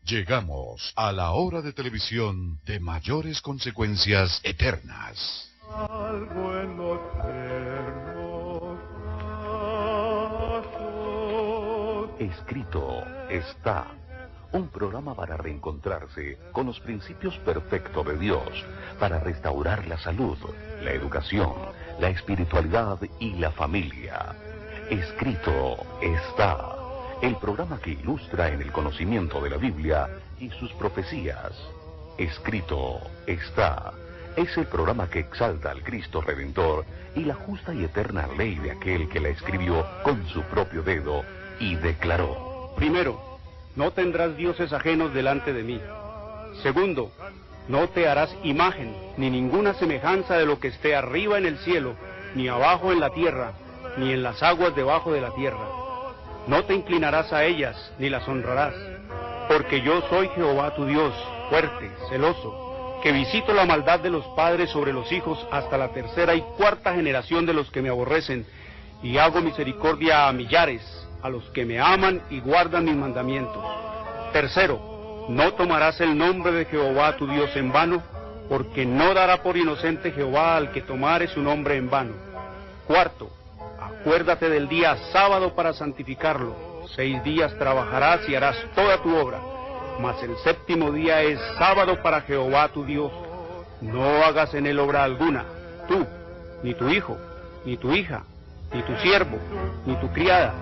Llegamos a la hora de televisión de mayores consecuencias eternas. Algo en los eternos brazos. Escrito está. Un programa para reencontrarse con los principios perfectos de Dios, para restaurar la salud, la educación, la espiritualidad y la familia. Escrito está. El programa que ilustra en el conocimiento de la Biblia y sus profecías. Escrito está. Es el programa que exalta al Cristo Redentor y la justa y eterna ley de aquel que la escribió con su propio dedo y declaró. Primero, no tendrás dioses ajenos delante de mí. Segundo, no te harás imagen, ni ninguna semejanza de lo que esté arriba en el cielo, ni abajo en la tierra, ni en las aguas debajo de la tierra. No te inclinarás a ellas, ni las honrarás, porque yo soy Jehová tu Dios, fuerte, celoso, que visito la maldad de los padres sobre los hijos hasta la tercera y cuarta generación de los que me aborrecen, y hago misericordia a millares, a los que me aman y guardan mis mandamientos. Tercero, no tomarás el nombre de Jehová tu Dios en vano, porque no dará por inocente Jehová al que tomare su nombre en vano. Cuarto, acuérdate del día sábado para santificarlo. 6 días trabajarás y harás toda tu obra, mas el séptimo día es sábado para Jehová tu Dios. No hagas en él obra alguna, tú, ni tu hijo, ni tu hija, ni tu siervo, ni tu criada,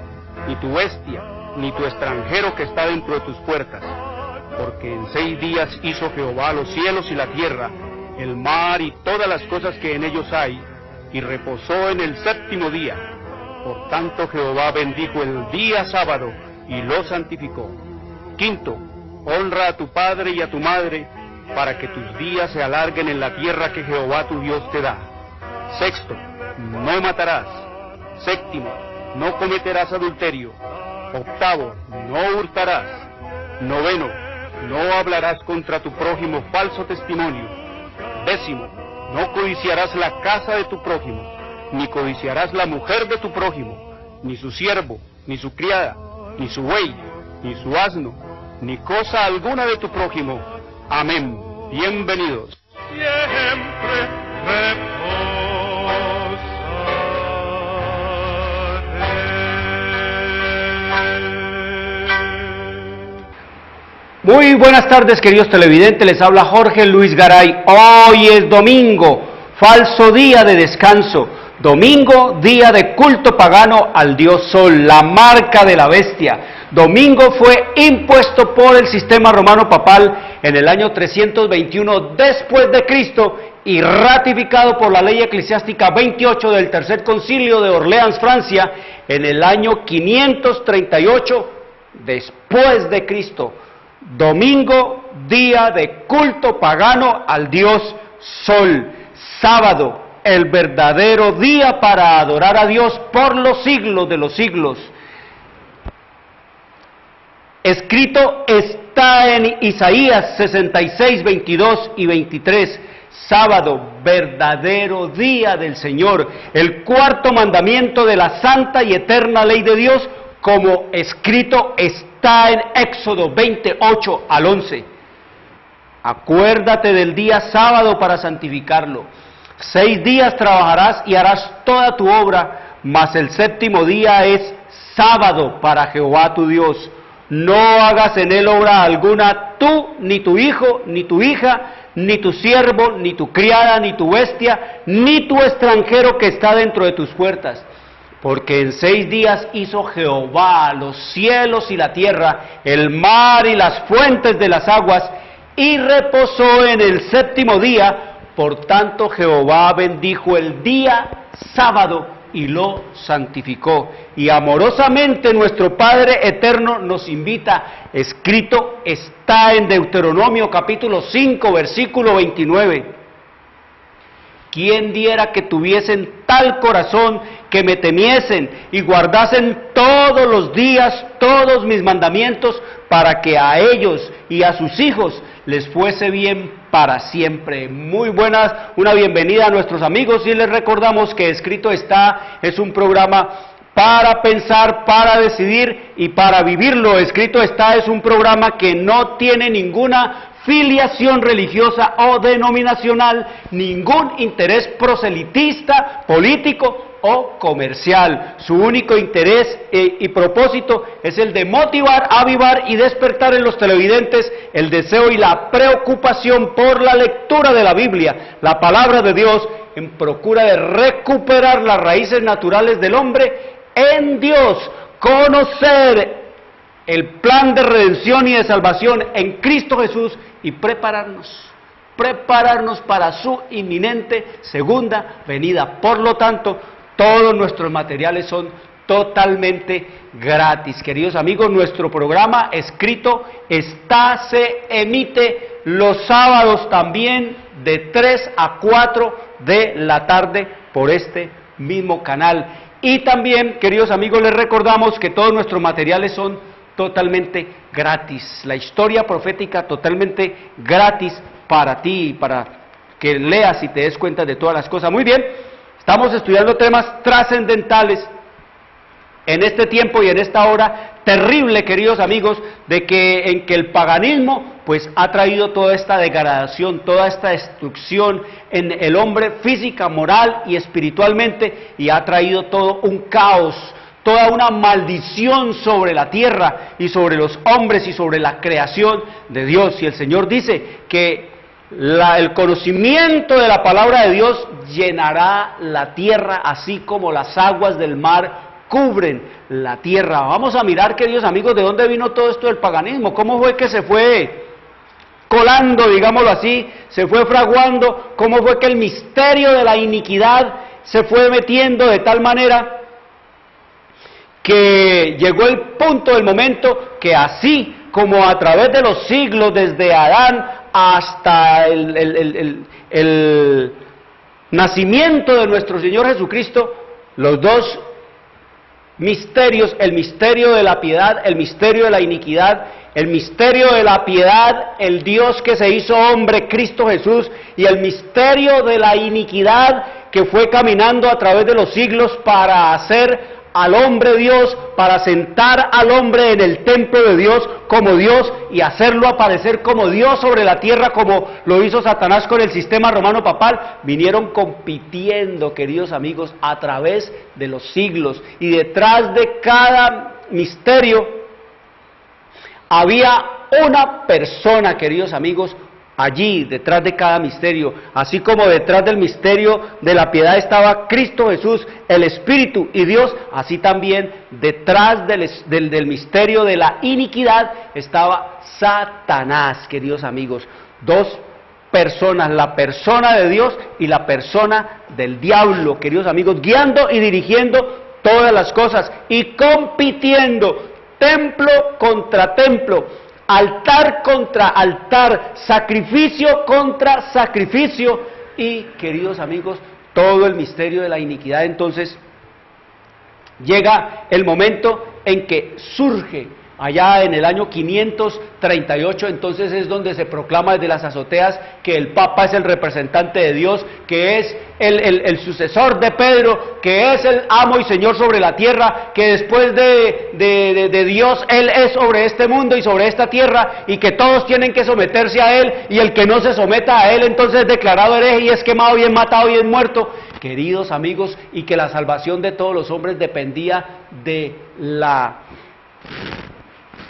ni tu bestia, ni tu extranjero que está dentro de tus puertas. Porque en 6 días hizo Jehová los cielos y la tierra, el mar y todas las cosas que en ellos hay, y reposó en el séptimo día. Por tanto Jehová bendijo el día sábado y lo santificó. Quinto, honra a tu padre y a tu madre, para que tus días se alarguen en la tierra que Jehová tu Dios te da. Sexto, no matarás. Séptimo, no cometerás adulterio. Octavo, no hurtarás. Noveno, no hablarás contra tu prójimo falso testimonio. Décimo, no codiciarás la casa de tu prójimo, ni codiciarás la mujer de tu prójimo, ni su siervo, ni su criada, ni su buey, ni su asno, ni cosa alguna de tu prójimo. Amén. Bienvenidos. Siempre Muy buenas tardes, queridos televidentes, les habla Jorge Luis Garay. Hoy es domingo, falso día de descanso, domingo, día de culto pagano al dios Sol, la marca de la bestia. Domingo fue impuesto por el sistema romano papal en el año 321 después de Cristo y ratificado por la ley eclesiástica 28 del Tercer Concilio de Orleans, Francia, en el año 538 después de Cristo. Domingo, día de culto pagano al dios Sol. Sábado, el verdadero día para adorar a Dios por los siglos de los siglos. Escrito está en Isaías 66, 22 y 23. Sábado, verdadero día del Señor. El cuarto mandamiento de la santa y eterna ley de Dios, como escrito está en Éxodo 28 al 11. Acuérdate del día sábado para santificarlo. 6 días trabajarás y harás toda tu obra, mas el séptimo día es sábado para Jehová tu Dios. No hagas en él obra alguna, tú, ni tu hijo, ni tu hija, ni tu siervo, ni tu criada, ni tu bestia, ni tu extranjero que está dentro de tus puertas. Porque en 6 días hizo Jehová los cielos y la tierra, el mar y las fuentes de las aguas, y reposó en el séptimo día. Por tanto Jehová bendijo el día sábado y lo santificó. Y amorosamente nuestro Padre eterno nos invita, escrito está en Deuteronomio capítulo 5 versículo 29. ¿Quién diera que tuviesen tal corazón que me temiesen y guardasen todos los días todos mis mandamientos, para que a ellos y a sus hijos les fuese bien para siempre? Muy buenas, una bienvenida a nuestros amigos, y les recordamos que Escrito está es un programa para pensar, para decidir y para vivirlo. Escrito está es un programa que no tiene ninguna filiación religiosa o denominacional, ningún interés proselitista, político o comercial. Su único interés y propósito es el de motivar, avivar y despertar en los televidentes el deseo y la preocupación por la lectura de la Biblia, la palabra de Dios, en procura de recuperar las raíces naturales del hombre en Dios, conocer el plan de redención y de salvación en Cristo Jesús y prepararnos para su inminente segunda venida. Por lo tanto, todos nuestros materiales son totalmente gratis. Queridos amigos, nuestro programa escrito se emite los sábados también de 3 a 4 de la tarde por este mismo canal. Y también, queridos amigos, les recordamos que todos nuestros materiales son totalmente gratis. La historia profética totalmente gratis para ti, para que leas y te des cuenta de todas las cosas. Muy bien, estamos estudiando temas trascendentales en este tiempo y en esta hora terrible, queridos amigos, en que el paganismo pues ha traído toda esta degradación, toda esta destrucción en el hombre física, moral y espiritualmente, y ha traído todo un caos, toda una maldición sobre la tierra y sobre los hombres y sobre la creación de Dios. Y el Señor dice que el conocimiento de la palabra de Dios llenará la tierra, así como las aguas del mar cubren la tierra. Vamos a mirar, queridos amigos, de dónde vino todo esto del paganismo, cómo fue que se fue colando, digámoslo así, se fue fraguando, cómo fue que el misterio de la iniquidad se fue metiendo de tal manera que llegó el punto del momento que así como a través de los siglos, desde Adán hasta el nacimiento de nuestro Señor Jesucristo, los dos misterios, el misterio de la piedad, el misterio de la iniquidad, el misterio de la piedad, el Dios que se hizo hombre, Cristo Jesús, y el misterio de la iniquidad que fue caminando a través de los siglos para hacer al hombre Dios, para sentar al hombre en el templo de Dios como Dios y hacerlo aparecer como Dios sobre la tierra, como lo hizo Satanás con el sistema romano papal. Vinieron compitiendo, queridos amigos, a través de los siglos, y detrás de cada misterio había una persona, queridos amigos. Allí, detrás de cada misterio, así como detrás del misterio de la piedad estaba Cristo Jesús, el Espíritu y Dios, así también detrás del misterio de la iniquidad estaba Satanás, queridos amigos. Dos personas, la persona de Dios y la persona del diablo, queridos amigos, guiando y dirigiendo todas las cosas y compitiendo, templo contra templo, altar contra altar, sacrificio contra sacrificio, y, queridos amigos, todo el misterio de la iniquidad. Entonces llega el momento en que surge allá en el año 538, entonces es donde se proclama desde las azoteas que el Papa es el representante de Dios, que es el sucesor de Pedro, que es el amo y señor sobre la tierra, que después de Dios, Él es sobre este mundo y sobre esta tierra, y que todos tienen que someterse a Él, y el que no se someta a Él entonces es declarado hereje y es quemado y es matado y es muerto. Queridos amigos, y que la salvación de todos los hombres dependía de la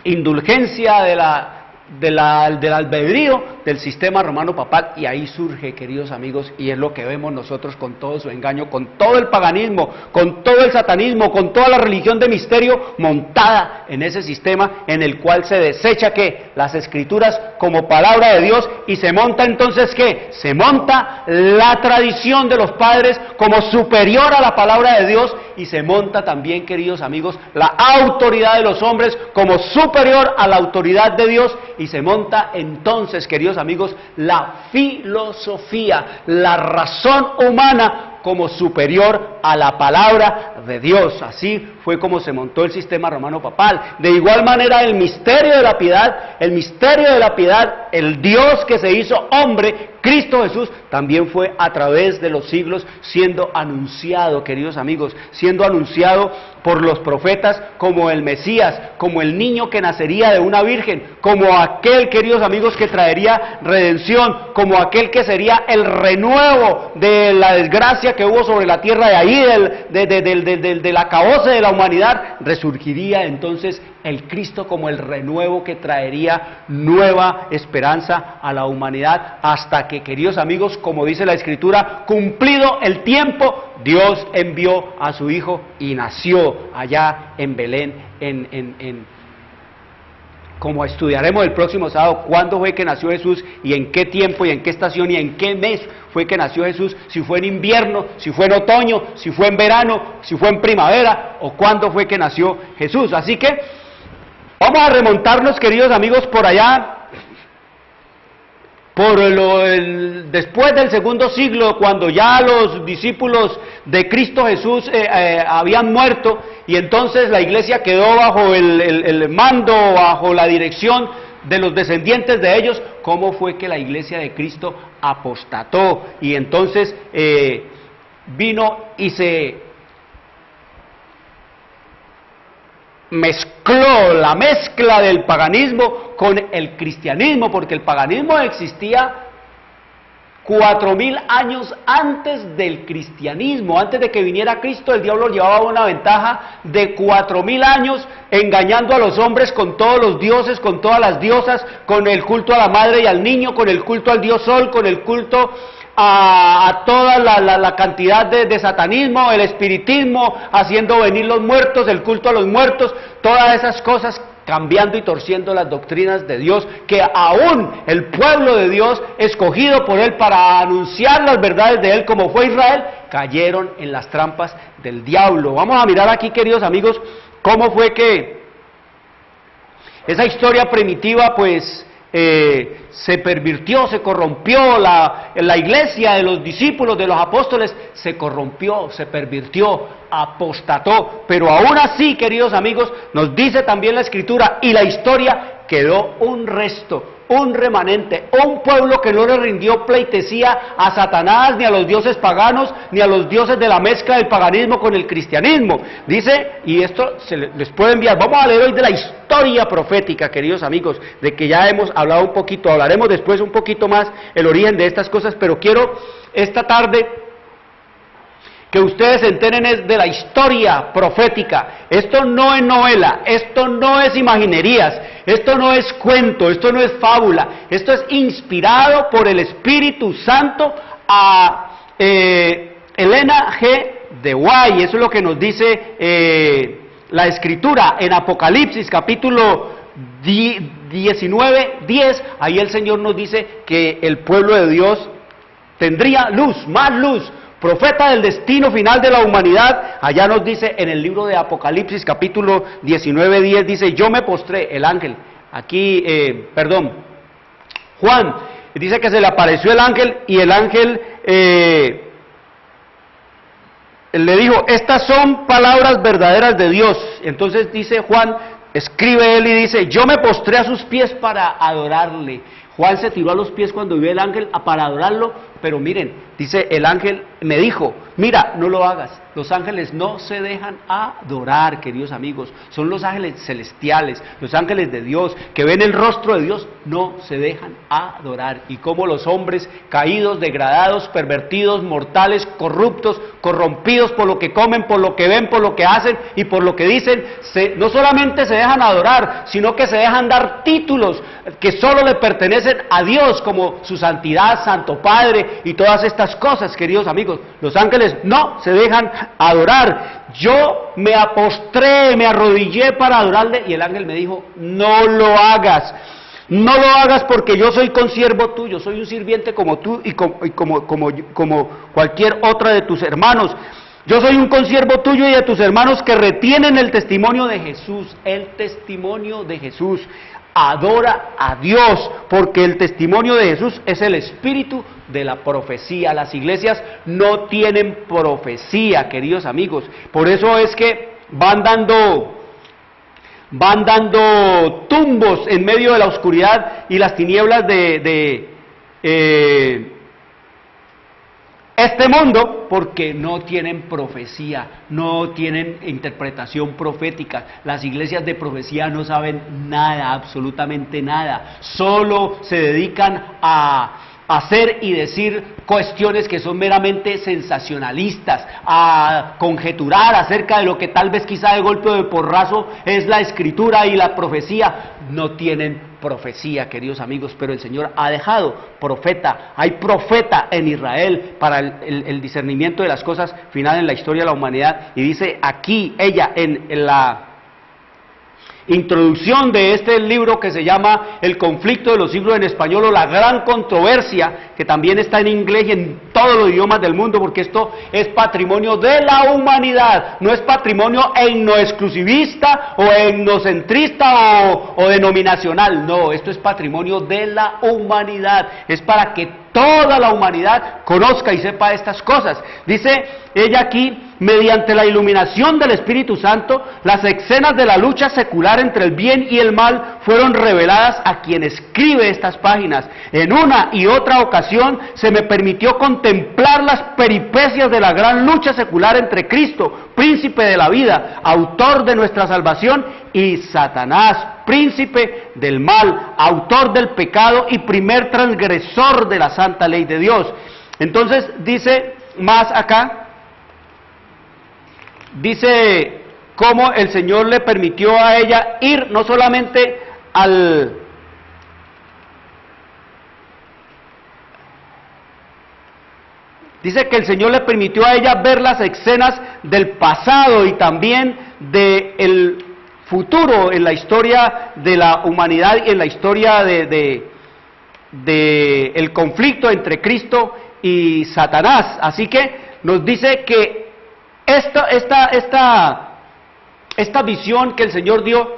indulgencia, del albedrío del sistema romano papal, y ahí surge, queridos amigos, y es lo que vemos nosotros con todo su engaño, con todo el paganismo, con todo el satanismo, con toda la religión de misterio montada en ese sistema en el cual se desecha que las escrituras como palabra de Dios, y se monta entonces ¿qué? Se monta la tradición de los padres como superior a la palabra de Dios, y se monta también, queridos amigos, la autoridad de los hombres como superior a la autoridad de Dios, y se monta entonces, queridos amigos, la filosofía, la razón humana como superior a la palabra de Dios. Así fue como se montó el sistema romano papal. De igual manera, el misterio de la piedad el Dios que se hizo hombre, Cristo Jesús, también fue a través de los siglos siendo anunciado, queridos amigos, siendo anunciado por los profetas como el Mesías, como el niño que nacería de una virgen, como aquel, queridos amigos, que traería redención, como aquel que sería el renuevo de la desgracia que hubo sobre la tierra, de ahí del acabose de la humanidad. Resurgiría entonces el Cristo como el renuevo que traería nueva esperanza a la humanidad, hasta que, queridos amigos, como dice la Escritura, cumplido el tiempo, Dios envió a su Hijo y nació allá en Belén, como estudiaremos el próximo sábado, cuándo fue que nació Jesús y en qué tiempo y en qué estación y en qué mes fue que nació Jesús, si fue en invierno, si fue en otoño, si fue en verano, si fue en primavera, o cuándo fue que nació Jesús. Así que vamos a remontarnos, queridos amigos, por allá, después del segundo siglo, cuando ya los discípulos de Cristo Jesús habían muerto, y entonces la iglesia quedó bajo el mando, bajo la dirección de los descendientes de ellos. ¿Cómo fue que la iglesia de Cristo apostató? Y entonces vino y se mezcló la mezcla del paganismo con el cristianismo, porque el paganismo existía 4000 años antes del cristianismo. Antes de que viniera Cristo, el diablo llevaba una ventaja de 4000 años engañando a los hombres con todos los dioses, con todas las diosas, con el culto a la madre y al niño, con el culto al dios sol, con el culto a toda la cantidad de satanismo, el espiritismo, haciendo venir los muertos, el culto a los muertos, todas esas cosas, cambiando y torciendo las doctrinas de Dios, que aún el pueblo de Dios, escogido por Él para anunciar las verdades de Él, como fue Israel, cayeron en las trampas del diablo. Vamos a mirar aquí, queridos amigos, cómo fue que esa historia primitiva, pues, se pervirtió, se corrompió, la iglesia de los discípulos, de los apóstoles, se corrompió, se pervirtió, apostató, pero aún así, queridos amigos, nos dice también la Escritura, y la historia, quedó un resto, un remanente, un pueblo que no le rindió pleitesía a Satanás, ni a los dioses paganos, ni a los dioses de la mezcla del paganismo con el cristianismo. Dice, y esto se les puede enviar, vamos a leer hoy de la historia profética, queridos amigos, de que ya hemos hablado un poquito, hablaremos después un poquito más el origen de estas cosas, pero quiero esta tarde que ustedes se enteren de la historia profética. Esto no es novela, esto no es imaginerías, esto no es cuento, esto no es fábula, esto es inspirado por el Espíritu Santo a Elena G. de White. Eso es lo que nos dice la Escritura en Apocalipsis capítulo 19:10. Ahí el Señor nos dice que el pueblo de Dios tendría luz, más luz, profeta del destino final de la humanidad. Allá nos dice en el libro de Apocalipsis capítulo 19:10, dice, yo me postré, el ángel, aquí, Juan, dice que se le apareció el ángel, y el ángel le dijo, estas son palabras verdaderas de Dios. Entonces dice Juan, escribe él y dice, yo me postré a sus pies para adorarle. Juan se tiró a los pies cuando vio el ángel para adorarlo, pero miren, dice el ángel, me dijo, mira, no lo hagas. Los ángeles no se dejan adorar, queridos amigos, son los ángeles celestiales, los ángeles de Dios, que ven el rostro de Dios, no se dejan adorar. Y como los hombres caídos, degradados, pervertidos, mortales, corruptos, corrompidos por lo que comen, por lo que ven, por lo que hacen y por lo que dicen, no solamente se dejan adorar, sino que se dejan dar títulos que solo le pertenecen a Dios, como su santidad, Santo Padre y todas estas cosas, queridos amigos. Los ángeles no se dejan adorar. Yo me apostré, me arrodillé para adorarle, y el ángel me dijo, no lo hagas. No lo hagas, porque yo soy consiervo tuyo, soy un sirviente como tú y como cualquier otra de tus hermanos. Yo soy un consiervo tuyo y de tus hermanos que retienen el testimonio de Jesús, el testimonio de Jesús. Adora a Dios, porque el testimonio de Jesús es el espíritu de la profecía. Las iglesias no tienen profecía, queridos amigos. Por eso es que van dando van dando tumbos en medio de la oscuridad y las tinieblas de este mundo, porque no tienen profecía, no tienen interpretación profética. Las iglesias de profecía no saben nada, absolutamente nada, solo se dedican a hacer y decir cuestiones que son meramente sensacionalistas, a conjeturar acerca de lo que tal vez quizá de golpe o de porrazo es la escritura y la profecía. No tienen profecía, queridos amigos, pero el Señor ha dejado profeta. Hay profeta en Israel para el discernimiento de las cosas finales en la historia de la humanidad. Y dice aquí ella en la introducción de este libro que se llama El conflicto de los siglos en español, o La gran controversia, que también está en inglés y en todos los idiomas del mundo, porque esto es patrimonio de la humanidad, no es patrimonio etnoexclusivista o etnocentrista o denominacional, no, esto es patrimonio de la humanidad, es para que toda la humanidad conozca y sepa estas cosas. Dice ella aquí, mediante la iluminación del Espíritu Santo, las escenas de la lucha secular entre el bien y el mal fueron reveladas a quien escribe estas páginas. En una y otra ocasión se me permitió contemplar las peripecias de la gran lucha secular entre Cristo, príncipe de la vida, autor de nuestra salvación, y Satanás, príncipe del mal, autor del pecado y primer transgresor de la santa ley de Dios. Entonces dice más acá, dice cómo el Señor le permitió a ella ir no solamente dice que el Señor le permitió a ella ver las escenas del pasado y también del futuro en la historia de la humanidad y en la historia de el conflicto entre Cristo y Satanás. Así que nos dice que esta visión que el Señor dio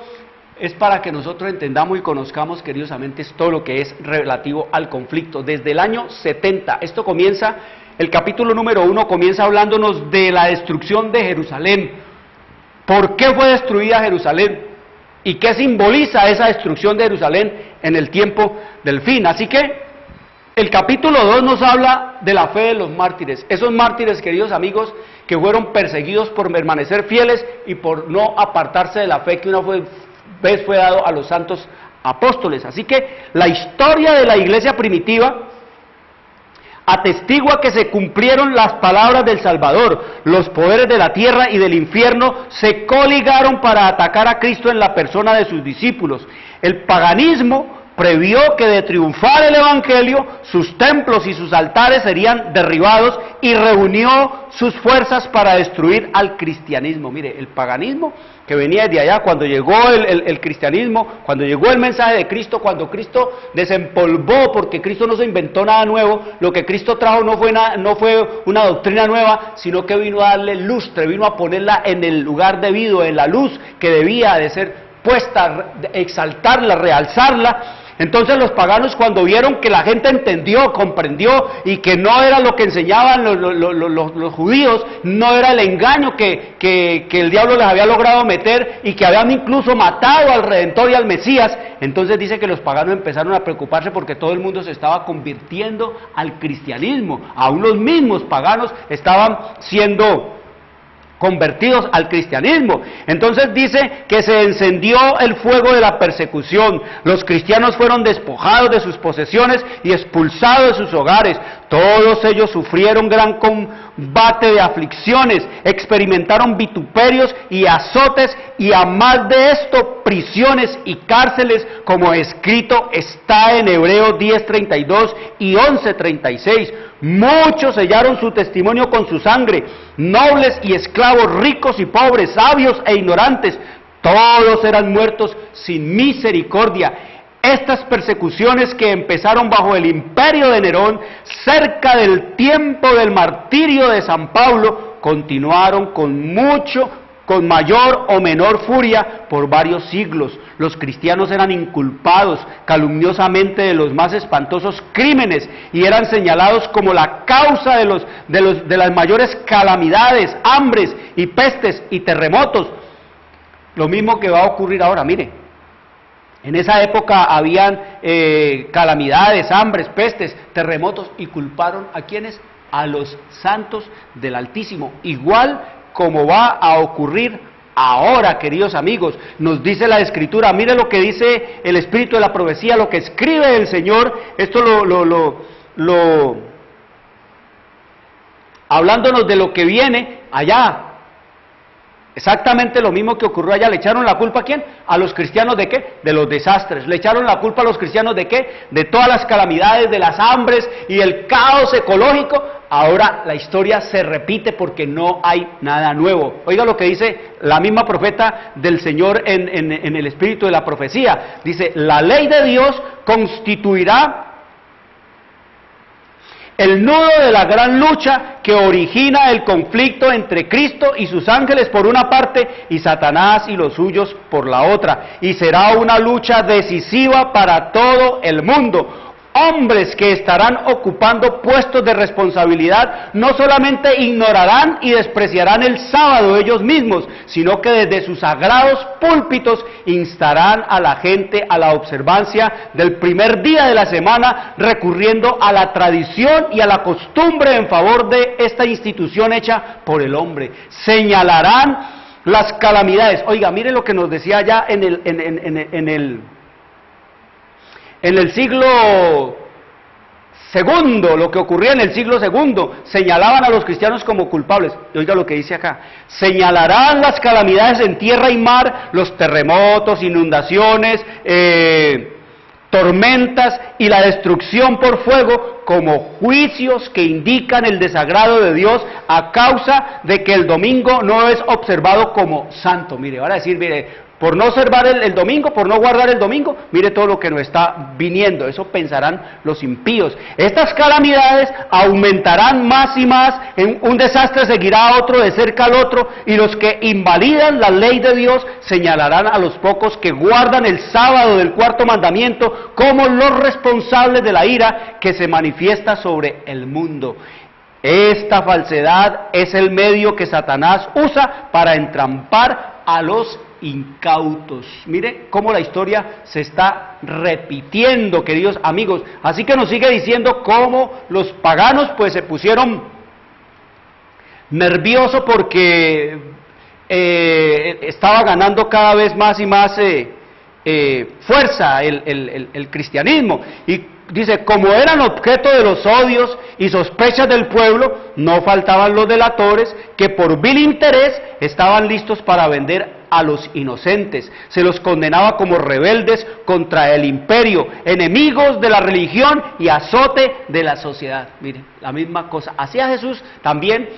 es para que nosotros entendamos y conozcamos, queridos amigos, todo lo que es relativo al conflicto. Desde el año 70, esto comienza, el capítulo número 1 comienza hablándonos de la destrucción de Jerusalén. ¿Por qué fue destruida Jerusalén? ¿Y qué simboliza esa destrucción de Jerusalén en el tiempo del fin? Así que el capítulo 2 nos habla de la fe de los mártires. Esos mártires, queridos amigos, que fueron perseguidos por permanecer fieles y por no apartarse de la fe que una vez fue dado a los santos apóstoles. Así que la historia de la iglesia primitiva atestigua que se cumplieron las palabras del Salvador. Los poderes de la tierra y del infierno se coligaron para atacar a Cristo en la persona de sus discípulos. El paganismo previó que de triunfar el Evangelio, sus templos y sus altares serían derribados y reunió sus fuerzas para destruir al cristianismo. Mire, el paganismo que venía de allá, cuando llegó el cristianismo, cuando llegó el mensaje de Cristo, cuando Cristo desempolvó, porque Cristo no se inventó nada nuevo, lo que Cristo trajo no fue una doctrina nueva, sino que vino a darle lustre, vino a ponerla en el lugar debido, en la luz que debía de ser puesta, exaltarla, realzarla. Entonces los paganos, cuando vieron que la gente entendió, comprendió, y que no era lo que enseñaban los judíos, no era el engaño que el diablo les había logrado meter, y que habían incluso matado al Redentor y al Mesías, entonces dice que los paganos empezaron a preocuparse porque todo el mundo se estaba convirtiendo al cristianismo. Aún los mismos paganos estaban siendo convertidos al cristianismo. Entonces dice que se encendió el fuego de la persecución. Los cristianos fueron despojados de sus posesiones y expulsados de sus hogares. Todos ellos sufrieron gran combate de aflicciones, experimentaron vituperios y azotes, y a más de esto, prisiones y cárceles, como escrito está en Hebreos 10:32 y 11:36. Muchos sellaron su testimonio con su sangre, nobles y esclavos, ricos y pobres, sabios e ignorantes, todos eran muertos sin misericordia. Estas persecuciones, que empezaron bajo el imperio de Nerón, cerca del tiempo del martirio de San Pablo, continuaron con mayor o menor furia por varios siglos. Los cristianos eran inculpados calumniosamente de los más espantosos crímenes y eran señalados como la causa de las mayores calamidades, hambres y pestes y terremotos. Lo mismo que va a ocurrir ahora, mire. En esa época habían calamidades, hambres, pestes, terremotos, y culparon ¿a quiénes? A los santos del Altísimo. Igual como va a ocurrir ahora, queridos amigos, nos dice la Escritura. Mire lo que dice el Espíritu de la Profecía, lo que escribe el Señor. Esto hablándonos de lo que viene allá. Exactamente lo mismo que ocurrió allá. ¿Le echaron la culpa a quién? A los cristianos ¿de qué? De los desastres. ¿Le echaron la culpa a los cristianos de qué? De todas las calamidades, de las hambres y el caos ecológico. Ahora la historia se repite porque no hay nada nuevo. Oiga lo que dice la misma profeta del Señor en el Espíritu de la Profecía. Dice, la ley de Dios constituirá el nudo de la gran lucha que origina el conflicto entre Cristo y sus ángeles por una parte y Satanás y los suyos por la otra. Y será una lucha decisiva para todo el mundo. Hombres que estarán ocupando puestos de responsabilidad no solamente ignorarán y despreciarán el sábado ellos mismos, sino que desde sus sagrados púlpitos instarán a la gente a la observancia del primer día de la semana, recurriendo a la tradición y a la costumbre en favor de esta institución hecha por el hombre. Señalarán las calamidades. Oiga, mire lo que nos decía ya en el siglo segundo, lo que ocurría en el siglo segundo, señalaban a los cristianos como culpables. Y oiga lo que dice acá, señalarán las calamidades en tierra y mar, los terremotos, inundaciones, tormentas y la destrucción por fuego como juicios que indican el desagrado de Dios a causa de que el domingo no es observado como santo. Mire, van a decir, mire, por no observar el domingo, por no guardar el domingo, mire todo lo que nos está viniendo. Eso pensarán los impíos. Estas calamidades aumentarán más y más, un desastre seguirá a otro de cerca al otro, y los que invalidan la ley de Dios señalarán a los pocos que guardan el sábado del cuarto mandamiento como los responsables de la ira que se manifiesta sobre el mundo. Esta falsedad es el medio que Satanás usa para entrampar a los incautos. Mire cómo la historia se está repitiendo, queridos amigos. Así que nos sigue diciendo cómo los paganos pues se pusieron nerviosos porque estaba ganando cada vez más y más fuerza el cristianismo. Y dice, como eran objeto de los odios y sospechas del pueblo, no faltaban los delatores que por vil interés estaban listos para vender a los inocentes. Se los condenaba como rebeldes contra el imperio, enemigos de la religión y azote de la sociedad. Miren, la misma cosa. Así a Jesús también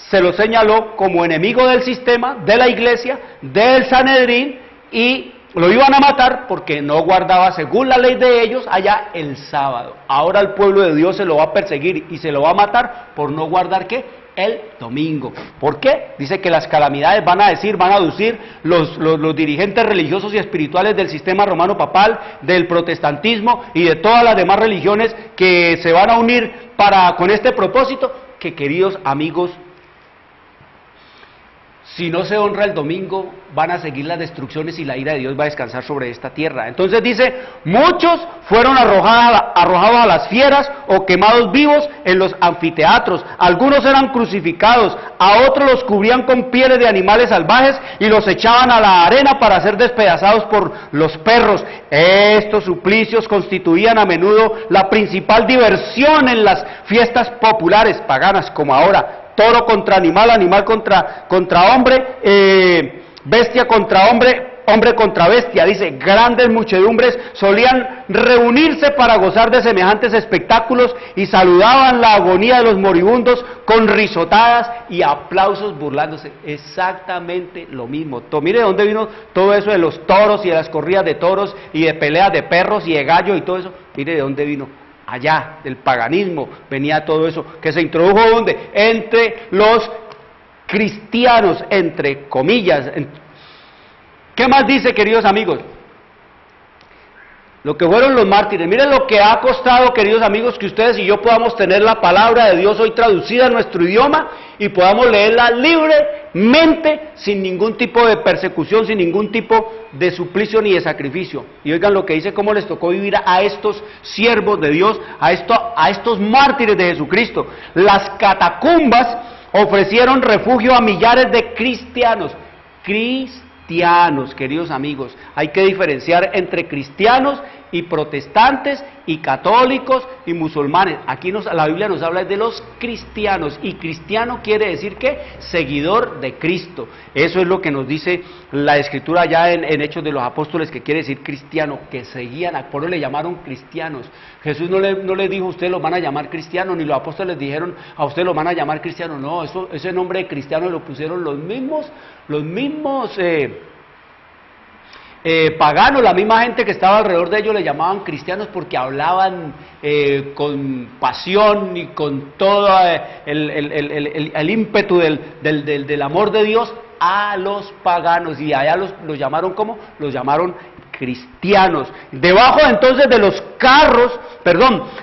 se lo señaló como enemigo del sistema, de la iglesia, del Sanedrín, y lo iban a matar porque no guardaba según la ley de ellos allá el sábado. Ahora el pueblo de Dios se lo va a perseguir y se lo va a matar por no guardar ¿qué? El domingo. ¿Por qué? Dice que las calamidades van a aducir los dirigentes religiosos y espirituales del sistema romano papal, del protestantismo y de todas las demás religiones que se van a unir con este propósito, que queridos amigos, si no se honra el domingo, van a seguir las destrucciones y la ira de Dios va a descansar sobre esta tierra. Entonces dice, muchos fueron arrojados a las fieras o quemados vivos en los anfiteatros. Algunos eran crucificados, a otros los cubrían con pieles de animales salvajes y los echaban a la arena para ser despedazados por los perros. Estos suplicios constituían a menudo la principal diversión en las fiestas populares paganas, como ahora. Toro contra animal, animal contra hombre, bestia contra hombre, hombre contra bestia. Dice, grandes muchedumbres solían reunirse para gozar de semejantes espectáculos y saludaban la agonía de los moribundos con risotadas y aplausos burlándose. Exactamente lo mismo. Mire de dónde vino todo eso de los toros y de las corridas de toros y de peleas de perros y de gallos y todo eso. Mire de dónde vino. Allá, del paganismo, venía todo eso, que se introdujo ¿dónde? Entre los cristianos, entre comillas. ¿Qué más dice, queridos amigos? Lo que fueron los mártires. Miren lo que ha costado, queridos amigos, que ustedes y yo podamos tener la palabra de Dios hoy traducida en nuestro idioma y podamos leerla libremente totalmente sin ningún tipo de persecución, sin ningún tipo de suplicio ni de sacrificio. Y oigan lo que dice, cómo les tocó vivir a estos siervos de Dios, a estos mártires de Jesucristo. Las catacumbas ofrecieron refugio a millares de cristianos. Cristianos, queridos amigos, hay que diferenciar entre cristianos y protestantes y católicos y musulmanes. Aquí la Biblia nos habla de los cristianos, y cristiano quiere decir que seguidor de Cristo. Eso es lo que nos dice la Escritura ya en Hechos de los Apóstoles, que quiere decir cristiano, que seguían, por eso le llamaron cristianos. Jesús no les dijo, ustedes los van a llamar cristianos, ni los apóstoles dijeron, a ustedes los van a llamar cristianos. No, ese nombre de cristiano lo pusieron los mismos paganos, la misma gente que estaba alrededor de ellos le llamaban cristianos, porque hablaban con pasión y con todo el ímpetu del amor de Dios a los paganos, y allá los llamaron, ¿cómo? Los llamaron cristianos. Debajo entonces de los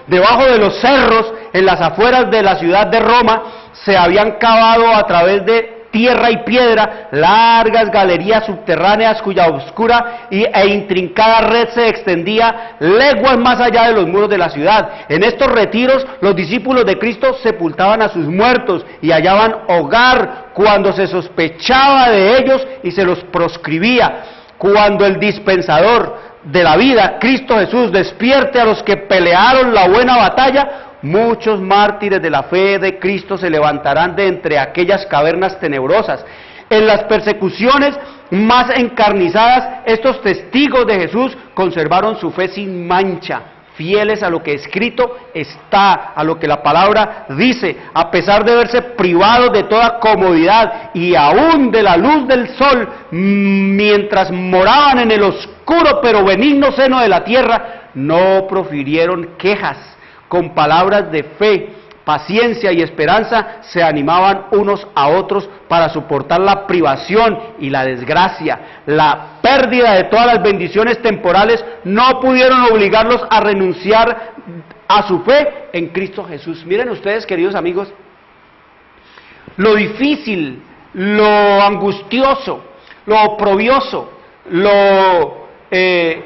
debajo de los cerros, en las afueras de la ciudad de Roma, se habían cavado a través de tierra y piedra largas galerías subterráneas cuya oscura e intrincada red se extendía leguas más allá de los muros de la ciudad. En estos retiros los discípulos de Cristo sepultaban a sus muertos y hallaban hogar cuando se sospechaba de ellos y se los proscribía. Cuando el dispensador de la vida, Cristo Jesús, despierte a los que pelearon la buena batalla, muchos mártires de la fe de Cristo se levantarán de entre aquellas cavernas tenebrosas. En las persecuciones más encarnizadas, estos testigos de Jesús conservaron su fe sin mancha, fieles a lo que escrito está, a lo que la palabra dice, a pesar de verse privados de toda comodidad y aún de la luz del sol, mientras moraban en el oscuro pero benigno seno de la tierra, no profirieron quejas. Con palabras de fe, paciencia y esperanza se animaban unos a otros para soportar la privación y la desgracia. La pérdida de todas las bendiciones temporales no pudieron obligarlos a renunciar a su fe en Cristo Jesús. Miren ustedes, queridos amigos, lo difícil, lo angustioso, lo oprobioso, lo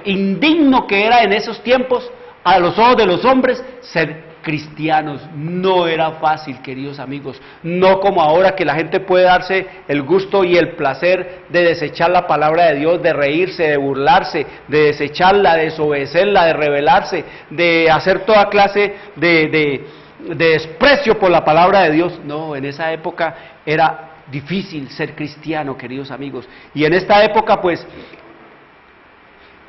indigno que era en esos tiempos a los ojos de los hombres ser cristianos. No era fácil, queridos amigos, no como ahora, que la gente puede darse el gusto y el placer de desechar la palabra de Dios, de reírse, de burlarse, de desecharla, de desobedecerla, de rebelarse, de hacer toda clase de desprecio por la palabra de Dios. No, en esa época era difícil ser cristiano, queridos amigos, y en esta época pues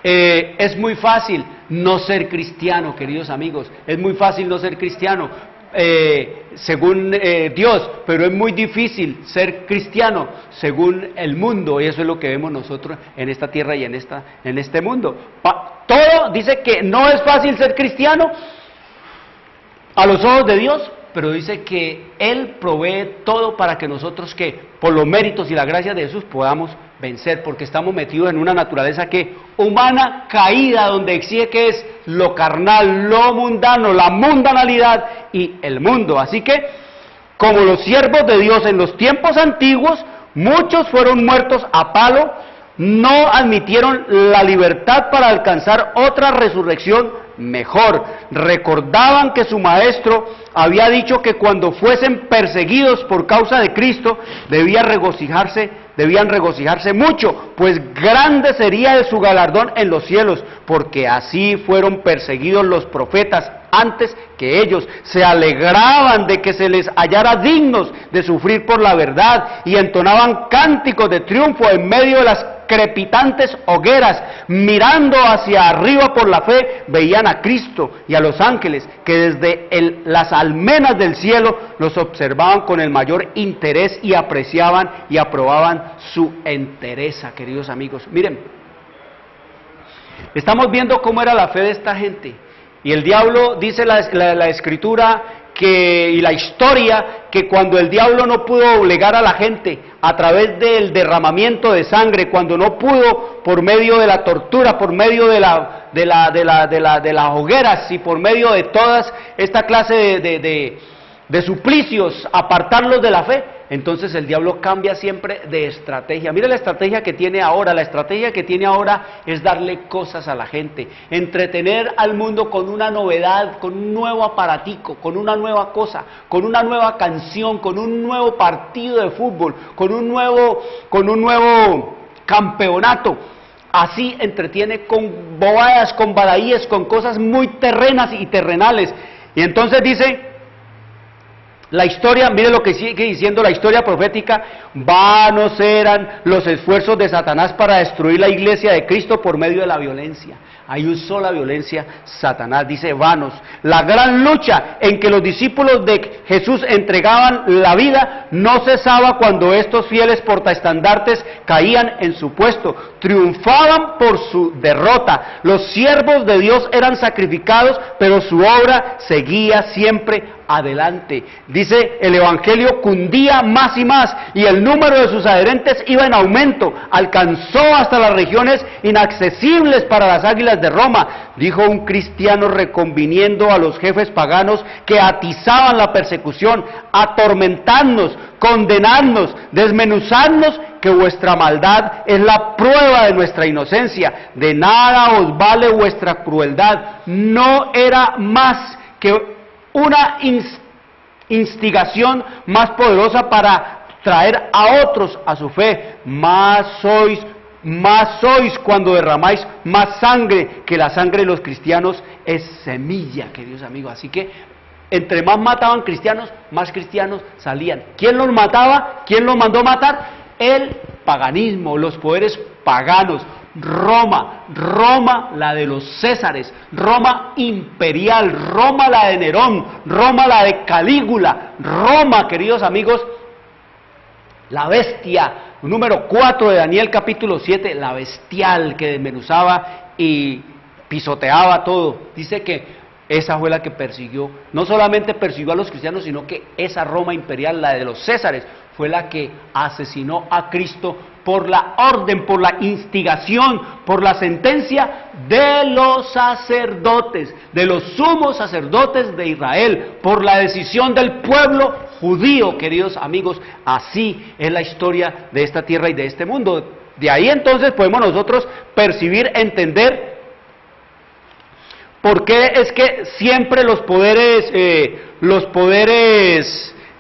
es muy fácil no ser cristiano, queridos amigos, es muy fácil no ser cristiano según Dios, pero es muy difícil ser cristiano según el mundo, y eso es lo que vemos nosotros en esta tierra y en este mundo. Todo dice que no es fácil ser cristiano a los ojos de Dios, pero dice que Él provee todo para que nosotros, que por los méritos y la gracia de Jesús, podamos vencer, porque estamos metidos en una naturaleza que humana, caída, donde exige que es lo carnal, lo mundano, la mundanalidad y el mundo. Así que, como los siervos de Dios en los tiempos antiguos, muchos fueron muertos a palo, no admitieron la libertad para alcanzar otra resurrección mejor. Recordaban que su maestro había dicho que cuando fuesen perseguidos por causa de Cristo, debían regocijarse mucho, pues grande sería su galardón en los cielos, porque así fueron perseguidos los profetas antes que ellos. Se alegraban de que se les hallara dignos de sufrir por la verdad, y entonaban cánticos de triunfo en medio de las crepitantes hogueras. Mirando hacia arriba por la fe, veían a Cristo y a los ángeles que desde las almenas del cielo los observaban con el mayor interés y apreciaban y aprobaban su entereza, queridos amigos. Miren, estamos viendo cómo era la fe de esta gente, y el diablo, dice la Escritura y la historia, que cuando el diablo no pudo doblegar a la gente a través del derramamiento de sangre, cuando no pudo por medio de la tortura, por medio de las hogueras y por medio de todas esta clase de suplicios apartarlos de la fe, entonces el diablo cambia siempre de estrategia. Mire la estrategia que tiene ahora. La estrategia que tiene ahora es darle cosas a la gente, entretener al mundo con una novedad, con un nuevo aparatico, con una nueva cosa, con una nueva canción, con un nuevo partido de fútbol, con un nuevo campeonato. Así entretiene con bobadas, con badaíes, con cosas muy terrenas y terrenales. Y entonces dice la historia, mire lo que sigue diciendo la historia profética: vanos eran los esfuerzos de Satanás para destruir la iglesia de Cristo por medio de la violencia. Ahí usó la violencia Satanás, dice vanos. La gran lucha en que los discípulos de Jesús entregaban la vida no cesaba cuando estos fieles portaestandartes caían en su puesto, triunfaban por su derrota. Los siervos de Dios eran sacrificados, pero su obra seguía siempre adelante. Dice, el evangelio cundía más y más, y el número de sus adherentes iba en aumento, alcanzó hasta las regiones inaccesibles para las águilas de Roma, dijo un cristiano reconviniendo a los jefes paganos que atizaban la persecución: atormentadnos, condenadnos, desmenuzadnos, que vuestra maldad es la prueba de nuestra inocencia, de nada os vale vuestra crueldad. No era más que una instigación más poderosa para traer a otros a su fe. Más sois cuando derramáis más sangre, que la sangre de los cristianos es semilla, queridos amigos. Así que entre más mataban cristianos, más cristianos salían. ¿Quién los mataba? ¿Quién los mandó matar? El paganismo, los poderes paganos. Roma la de los Césares, Roma imperial, Roma la de Nerón, Roma la de Calígula, Roma, queridos amigos, la bestia, número 4 de Daniel capítulo 7, la bestial que desmenuzaba y pisoteaba todo. Dice que esa fue la que persiguió, no solamente persiguió a los cristianos, sino que esa Roma imperial, la de los Césares, fue la que asesinó a Cristo por la orden, por la instigación, por la sentencia de los sacerdotes, de los sumos sacerdotes de Israel, por la decisión del pueblo judío, queridos amigos. Así es la historia de esta tierra y de este mundo. De ahí entonces podemos nosotros percibir, entender por qué es que siempre los poderes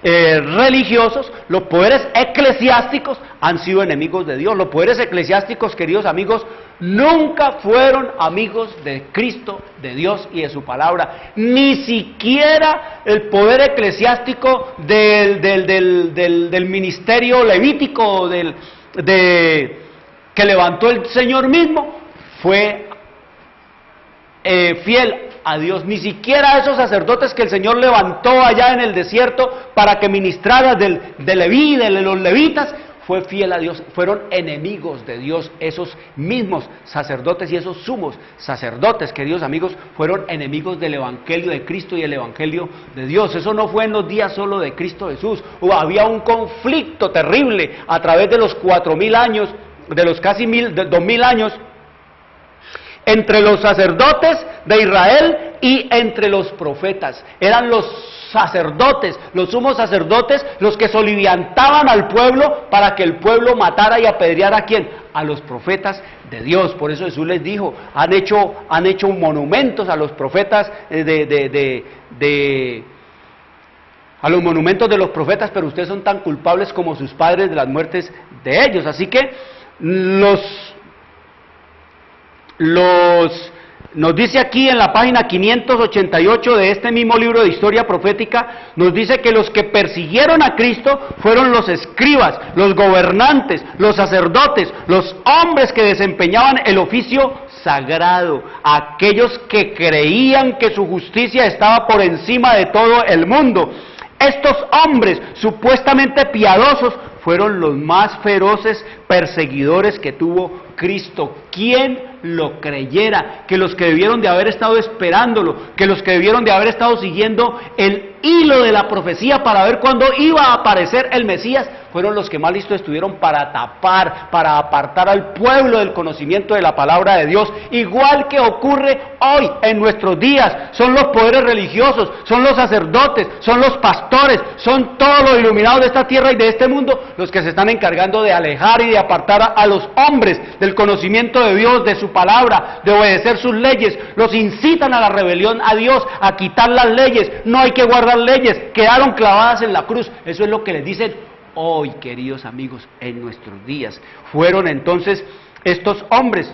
religiosos, los poderes eclesiásticos han sido enemigos de Dios. Los poderes eclesiásticos, queridos amigos, nunca fueron amigos de Cristo, de Dios y de su palabra. Ni siquiera el poder eclesiástico del ministerio levítico, que levantó el Señor mismo, fue fiel a Dios. Ni siquiera esos sacerdotes que el Señor levantó allá en el desierto para que ministraran de Leví, de los levitas, fue fiel a Dios. Fueron enemigos de Dios. Esos mismos sacerdotes y esos sumos sacerdotes, queridos amigos, fueron enemigos del evangelio de Cristo y el evangelio de Dios. Eso no fue en los días solo de Cristo Jesús. Había un conflicto terrible a través de los 4.000 años, de los casi 2.000 años, entre los sacerdotes de Israel y entre los profetas. Eran los sacerdotes, los sumos sacerdotes, los que soliviantaban al pueblo para que el pueblo matara y apedreara ¿a quién? A los profetas de Dios. Por eso Jesús les dijo, han hecho monumentos a los profetas a los monumentos de los profetas, pero ustedes son tan culpables como sus padres de las muertes de ellos. Así que nos dice aquí en la página 588 de este mismo libro de historia profética, nos dice que los que persiguieron a Cristo fueron los escribas, los gobernantes, los sacerdotes, los hombres que desempeñaban el oficio sagrado, aquellos que creían que su justicia estaba por encima de todo el mundo. Estos hombres supuestamente piadosos fueron los más feroces perseguidores que tuvo Cristo. ¿Quién lo creyera? Que los que debieron de haber estado esperándolo, que los que debieron de haber estado siguiendo el hilo de la profecía para ver cuándo iba a aparecer el Mesías, fueron los que más listos estuvieron para tapar, para apartar al pueblo del conocimiento de la palabra de Dios, igual que ocurre hoy en nuestros días. Son los poderes religiosos, son los sacerdotes, son los pastores, son todos los iluminados de esta tierra y de este mundo los que se están encargando de alejar y de apartar a los hombres del conocimiento de Dios, de su palabra, de obedecer sus leyes. Los incitan a la rebelión a Dios, a quitar las leyes. No hay que guardar leyes, quedaron clavadas en la cruz. Eso es lo que les dicen hoy, queridos amigos, en nuestros días. Fueron entonces estos hombres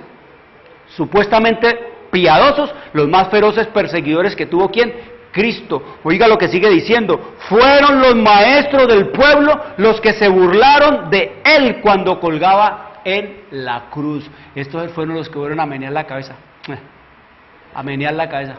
supuestamente piadosos los más feroces perseguidores que tuvo ¿quién? Cristo. Oiga lo que sigue diciendo: fueron los maestros del pueblo los que se burlaron de él cuando colgaba en la cruz. Estos fueron los que fueron a menear la cabeza. A menear la cabeza.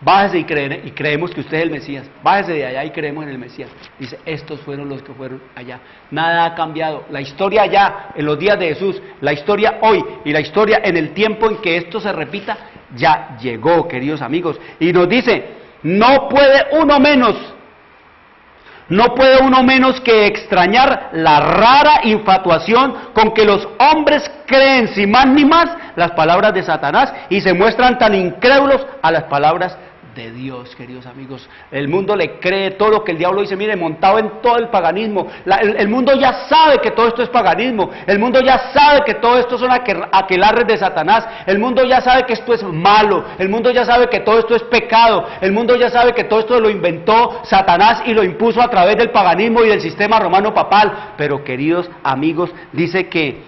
Bájese y creemos que usted es el Mesías. Bájese de allá y creemos en el Mesías. Dice, estos fueron los que fueron allá. Nada ha cambiado. La historia allá, en los días de Jesús, la historia hoy y la historia en el tiempo en que esto se repita, ya llegó, queridos amigos. Y nos dice, no puede uno menos que extrañar la rara infatuación con que los hombres creen sin más ni más las palabras de Satanás y se muestran tan incrédulos a las palabras de Dios, queridos amigos. El mundo le cree todo lo que el diablo dice, mire, montado en todo el paganismo. El mundo ya sabe que todo esto es paganismo. El mundo ya sabe que todo esto son aquelarres de Satanás. El mundo ya sabe que esto es malo. El mundo ya sabe que todo esto es pecado. El mundo ya sabe que todo esto lo inventó Satanás y lo impuso a través del paganismo y del sistema romano papal. Pero, queridos amigos, dice que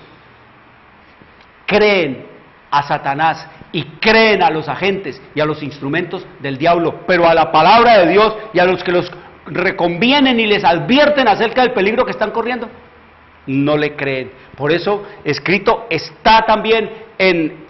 creen a Satanás y creen a los agentes y a los instrumentos del diablo, pero a la palabra de Dios y a los que los reconvienen y les advierten acerca del peligro que están corriendo, no le creen. Por eso escrito está también en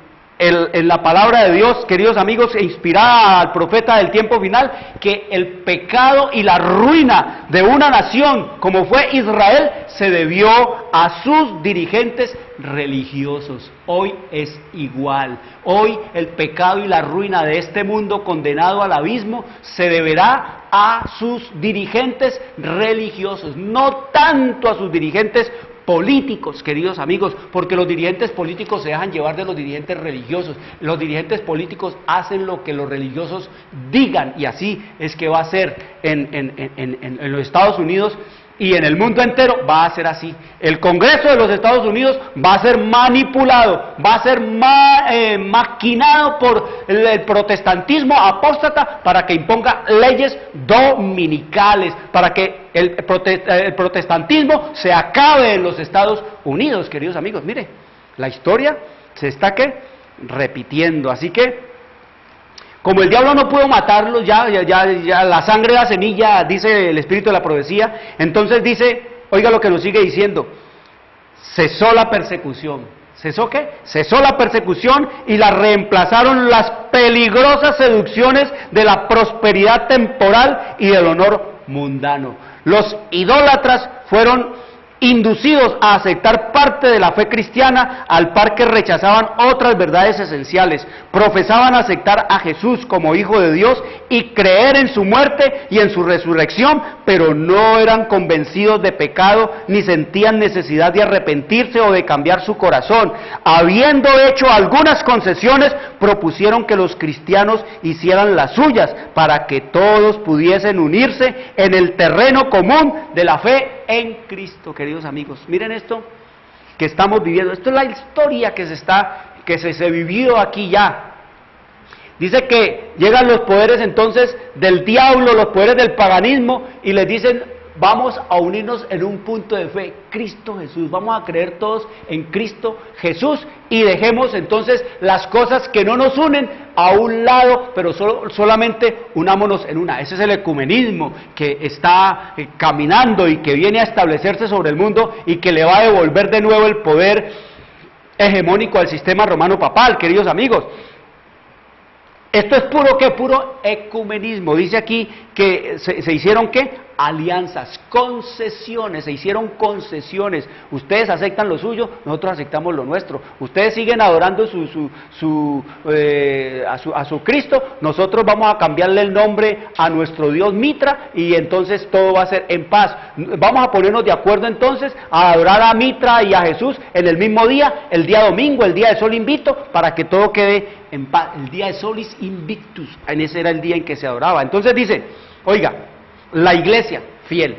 la palabra de Dios, queridos amigos, inspirada al profeta del tiempo final, que el pecado y la ruina de una nación como fue Israel se debió a sus dirigentes religiosos. Hoy es igual. Hoy el pecado y la ruina de este mundo condenado al abismo se deberá a sus dirigentes religiosos, no tanto a sus dirigentes políticos, queridos amigos, porque los dirigentes políticos se dejan llevar de los dirigentes religiosos. Los dirigentes políticos hacen lo que los religiosos digan, y así es que va a ser en los Estados Unidos y en el mundo entero. Va a ser así. El Congreso de los Estados Unidos va a ser manipulado, va a ser maquinado por el protestantismo apóstata para que imponga leyes dominicales, para que el protestantismo se acabe en los Estados Unidos, queridos amigos. Mire, la historia se está repitiendo. Así que, como el diablo no pudo matarlos, ya la sangre de la semilla, dice el espíritu de la profecía, entonces dice, oiga lo que nos sigue diciendo, cesó la persecución. ¿Cesó qué? Cesó la persecución y la reemplazaron las peligrosas seducciones de la prosperidad temporal y del honor mundano. Los idólatras fueron inducidos a aceptar parte de la fe cristiana al par que rechazaban otras verdades esenciales. Profesaban aceptar a Jesús como Hijo de Dios y creer en su muerte y en su resurrección, pero no eran convencidos de pecado ni sentían necesidad de arrepentirse o de cambiar su corazón. Habiendo hecho algunas concesiones, propusieron que los cristianos hicieran las suyas para que todos pudiesen unirse en el terreno común de la fe en Cristo. Queridos amigos, miren esto que estamos viviendo. Esto es la historia que se vivió aquí ya. Dice que llegan los poderes entonces del diablo, los poderes del paganismo, y les dicen, vamos a unirnos en un punto de fe, Cristo Jesús. Vamos a creer todos en Cristo Jesús y dejemos entonces las cosas que no nos unen a un lado, pero solamente unámonos en una. Ese es el ecumenismo que está caminando y que viene a establecerse sobre el mundo y que le va a devolver de nuevo el poder hegemónico al sistema romano papal, queridos amigos. Esto es puro ecumenismo. Dice aquí que se hicieron ¿qué? Alianzas, concesiones, se hicieron concesiones. Ustedes aceptan lo suyo, nosotros aceptamos lo nuestro. Ustedes siguen adorando a su Cristo, nosotros vamos a cambiarle el nombre a nuestro Dios Mitra y entonces todo va a ser en paz. Vamos a ponernos de acuerdo entonces a adorar a Mitra y a Jesús en el mismo día, el día domingo, el día de Sol Invicto, para que todo quede en paz. El día de Solis Invictus, en ese era el día en que se adoraba. Entonces dice, oiga, la iglesia fiel,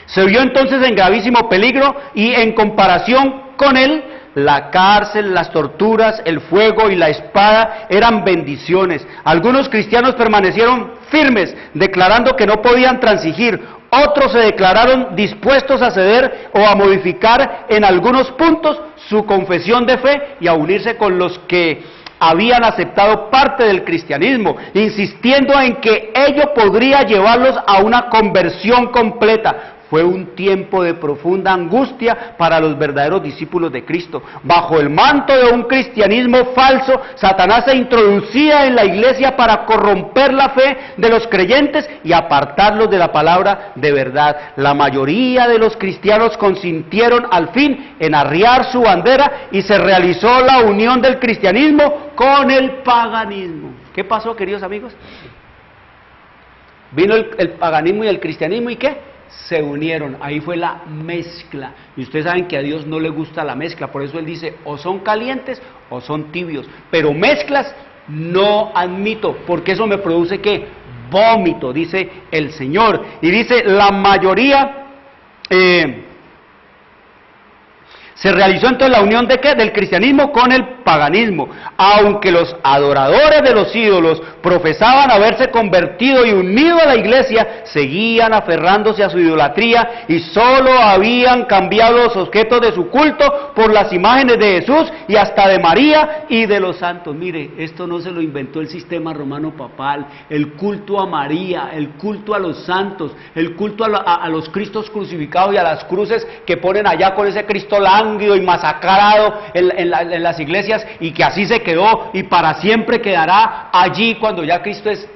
se vio entonces en gravísimo peligro y en comparación con él, la cárcel, las torturas, el fuego y la espada eran bendiciones. Algunos cristianos permanecieron firmes, declarando que no podían transigir. Otros se declararon dispuestos a ceder o a modificar en algunos puntos su confesión de fe y a unirse con los que habían aceptado parte del cristianismo, insistiendo en que ello podría llevarlos a una conversión completa. Fue un tiempo de profunda angustia para los verdaderos discípulos de Cristo. Bajo el manto de un cristianismo falso, Satanás se introducía en la iglesia para corromper la fe de los creyentes y apartarlos de la palabra de verdad. La mayoría de los cristianos consintieron al fin en arriar su bandera y se realizó la unión del cristianismo con el paganismo. ¿Qué pasó, queridos amigos? Vino el paganismo y el cristianismo, ¿y qué? Se unieron, ahí fue la mezcla, y ustedes saben que a Dios no le gusta la mezcla, por eso Él dice, o son calientes o son tibios, pero mezclas no admito, porque eso me produce ¿qué? Vómito, dice el Señor, y dice, la mayoría, se realizó entonces la unión de ¿qué? Del cristianismo con el paganismo, aunque los adoradores de los ídolos profesaban haberse convertido y unido a la iglesia, seguían aferrándose a su idolatría y solo habían cambiado los objetos de su culto por las imágenes de Jesús y hasta de María y de los santos. Mire, esto no se lo inventó el sistema romano papal, el culto a María, el culto a los santos, el culto a los Cristos crucificados y a las cruces que ponen allá con ese Cristo lánguido y masacrado en las iglesias, y que así se quedó y para siempre quedará allí cuando ya Cristo es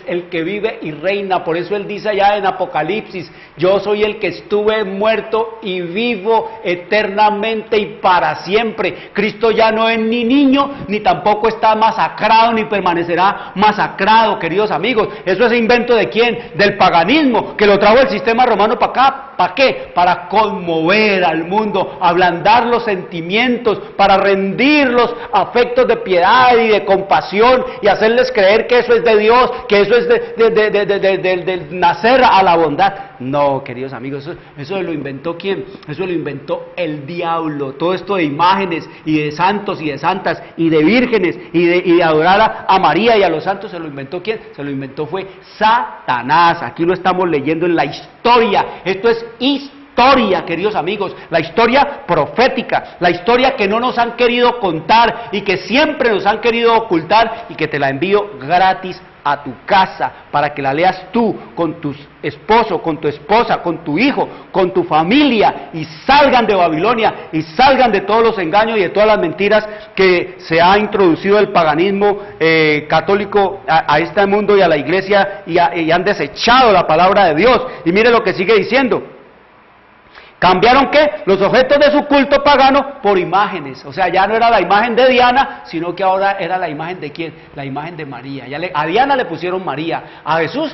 el que vive y reina. Por eso Él dice allá en Apocalipsis, yo soy el que estuve muerto y vivo eternamente y para siempre. Cristo ya no es ni niño, ni tampoco está masacrado, ni permanecerá masacrado, queridos amigos. Eso es invento ¿de quién? Del paganismo, que lo trajo el sistema romano para acá. ¿Para qué? Para conmover al mundo, ablandar los sentimientos, para rendir los afectos de piedad y de compasión y hacerles creer que eso es de Dios, que eso es de nacer a la bondad. No, queridos amigos, eso lo inventó ¿quién? Eso lo inventó el diablo. Todo esto de imágenes y de santos y de santas y de vírgenes y de adorar a María y a los santos, ¿se lo inventó quién? Se lo inventó fue Satanás. Aquí lo estamos leyendo en la historia. Esto es historia, queridos amigos, la historia profética, la historia que no nos han querido contar y que siempre nos han querido ocultar, y que te la envío gratis a tu casa para que la leas tú con tu esposo, con tu esposa, con tu hijo, con tu familia, y salgan de Babilonia y salgan de todos los engaños y de todas las mentiras que se ha introducido el paganismo católico a este mundo y a la iglesia, y han desechado la palabra de Dios. Y mire lo que sigue diciendo. ¿Cambiaron qué? Los objetos de su culto pagano por imágenes. O sea, ya no era la imagen de Diana, sino que ahora era la imagen de ¿quién? La imagen de María. A Diana le pusieron María, a Jesús,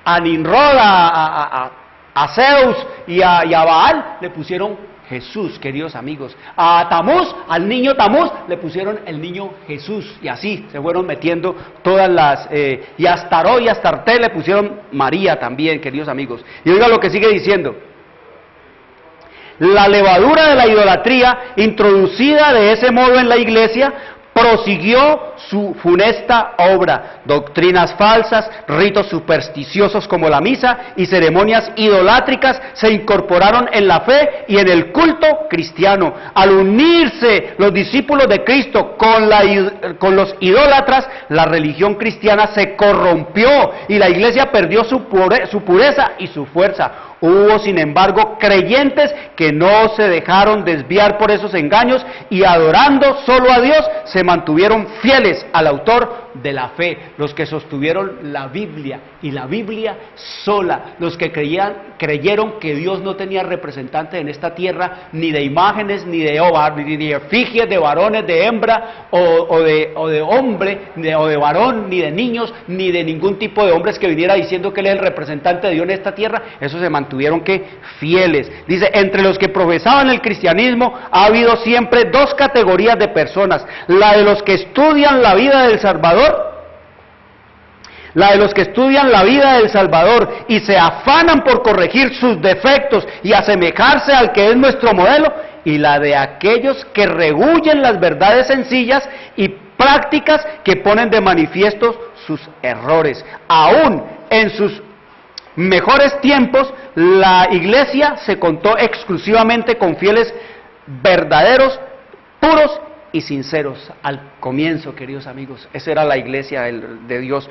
a Nimrod, a Zeus y a Baal le pusieron Jesús, queridos amigos. A Tamuz, al niño Tamuz, le pusieron el niño Jesús, y así se fueron metiendo todas las... y a Astaró y a Astarte le pusieron María también, queridos amigos. Y oiga lo que sigue diciendo. La levadura de la idolatría, introducida de ese modo en la iglesia, prosiguió su funesta obra. Doctrinas falsas, ritos supersticiosos como la misa y ceremonias idolátricas se incorporaron en la fe y en el culto cristiano. Al unirse los discípulos de Cristo con los idólatras, la religión cristiana se corrompió y la iglesia perdió su pureza y su fuerza. Hubo, sin embargo, creyentes que no se dejaron desviar por esos engaños y, adorando solo a Dios, se mantuvieron fieles al autor de la fe, los que sostuvieron la Biblia y la Biblia sola, los que creyeron que Dios no tenía representante en esta tierra, ni de imágenes, ni de efigies de varones, de hembra, o de hombre, o de varón, ni de niños, ni de ningún tipo de hombres que viniera diciendo que Él es el representante de Dios en esta tierra. Esos se mantuvieron fieles. Dice, entre los que profesaban el cristianismo ha habido siempre dos categorías de personas: la de los que estudian la vida del Salvador, y se afanan por corregir sus defectos y asemejarse al que es nuestro modelo, y la de aquellos que rehuyen las verdades sencillas y prácticas que ponen de manifiesto sus errores. Aún en sus mejores tiempos, la iglesia se contó exclusivamente con fieles verdaderos, puros y sinceros. Al comienzo, queridos amigos, esa era la iglesia de Dios.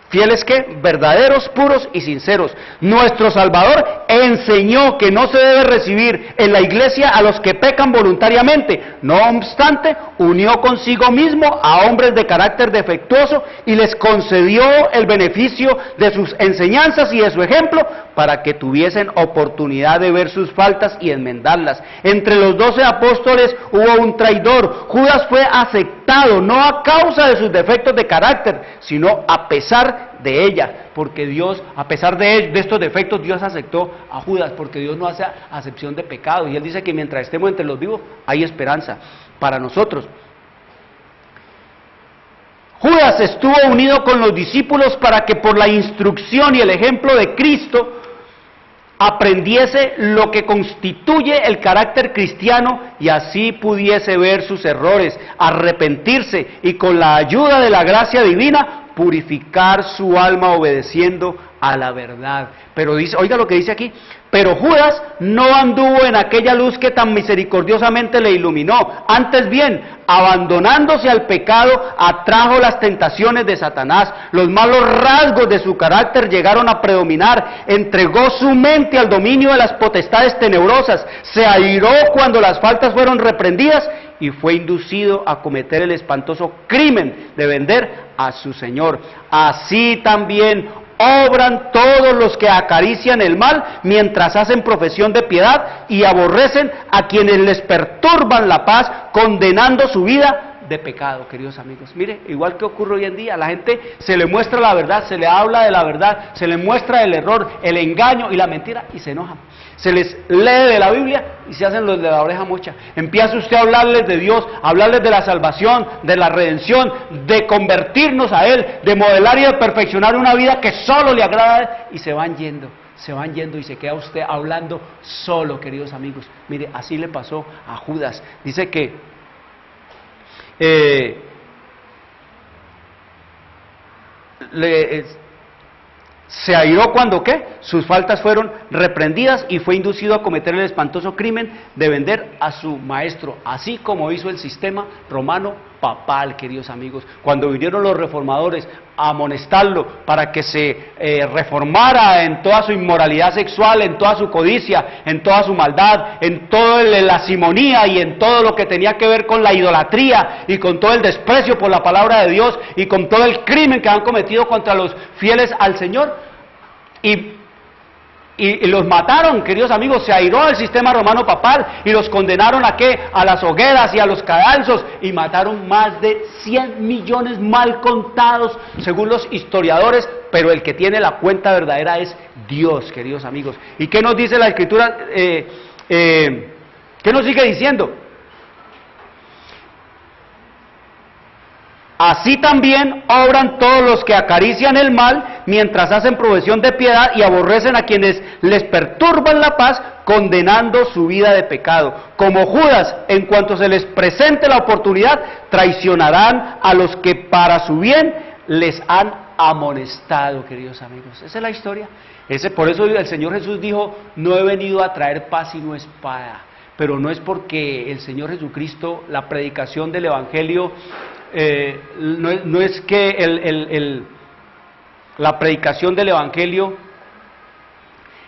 Fieles que, verdaderos, puros y sinceros. Nuestro Salvador enseñó que no se debe recibir en la iglesia a los que pecan voluntariamente. No obstante, unió consigo mismo a hombres de carácter defectuoso y les concedió el beneficio de sus enseñanzas y de su ejemplo para que tuviesen oportunidad de ver sus faltas y enmendarlas. Entre los 12 apóstoles hubo un traidor. Judas fue aceptado no a causa de sus defectos de carácter, sino a pesar de ella, porque Dios, a pesar de estos defectos, Dios aceptó a Judas, porque Dios no hace acepción de pecado, y Él dice que mientras estemos entre los vivos hay esperanza para nosotros. Judas estuvo unido con los discípulos para que por la instrucción y el ejemplo de Cristo aprendiese lo que constituye el carácter cristiano y así pudiese ver sus errores, arrepentirse y con la ayuda de la gracia divina purificar su alma obedeciendo a la verdad. Pero dice, oiga lo que dice aquí: pero Judas no anduvo en aquella luz que tan misericordiosamente le iluminó, antes bien, abandonándose al pecado, atrajo las tentaciones de Satanás. Los malos rasgos de su carácter llegaron a predominar, entregó su mente al dominio de las potestades tenebrosas, se airó cuando las faltas fueron reprendidas y fue inducido a cometer el espantoso crimen de vender a su Señor. Así también obran todos los que acarician el mal mientras hacen profesión de piedad y aborrecen a quienes les perturban la paz, condenando su vida de pecado. Queridos amigos, mire, igual que ocurre hoy en día, a la gente se le muestra la verdad, se le habla de la verdad, se le muestra el error, el engaño y la mentira y se enojan. Se les lee de la Biblia y se hacen los de la oreja mocha. Empieza usted a hablarles de Dios, a hablarles de la salvación, de la redención, de convertirnos a Él, de modelar y de perfeccionar una vida que solo le agrada a Él, y se van yendo y se queda usted hablando solo, queridos amigos. Mire, así le pasó a Judas. Dice que se airó cuando sus faltas fueron reprendidas y fue inducido a cometer el espantoso crimen de vender a su maestro, así como hizo el sistema romano papal, queridos amigos. Cuando vinieron los reformadores a amonestarlo para que se reformara en toda su inmoralidad sexual, en toda su codicia, en toda su maldad, en toda la simonía y en todo lo que tenía que ver con la idolatría y con todo el desprecio por la palabra de Dios y con todo el crimen que han cometido contra los fieles al Señor, y los mataron, queridos amigos. Se airó el sistema romano papal y los condenaron ¿a qué? A las hogueras y a los cadalsos, y mataron más de 100 millones mal contados según los historiadores, pero el que tiene la cuenta verdadera es Dios, queridos amigos. ¿Y qué nos dice la Escritura? ¿Qué nos sigue diciendo? Así también obran todos los que acarician el mal mientras hacen profesión de piedad y aborrecen a quienes les perturban la paz, condenando su vida de pecado. Como Judas, en cuanto se les presente la oportunidad, traicionarán a los que para su bien les han amonestado, queridos amigos. Esa es la historia. Por eso el Señor Jesús dijo: no he venido a traer paz sino espada. Pero no es porque el Señor Jesucristo, la predicación del Evangelio, no es que la predicación del Evangelio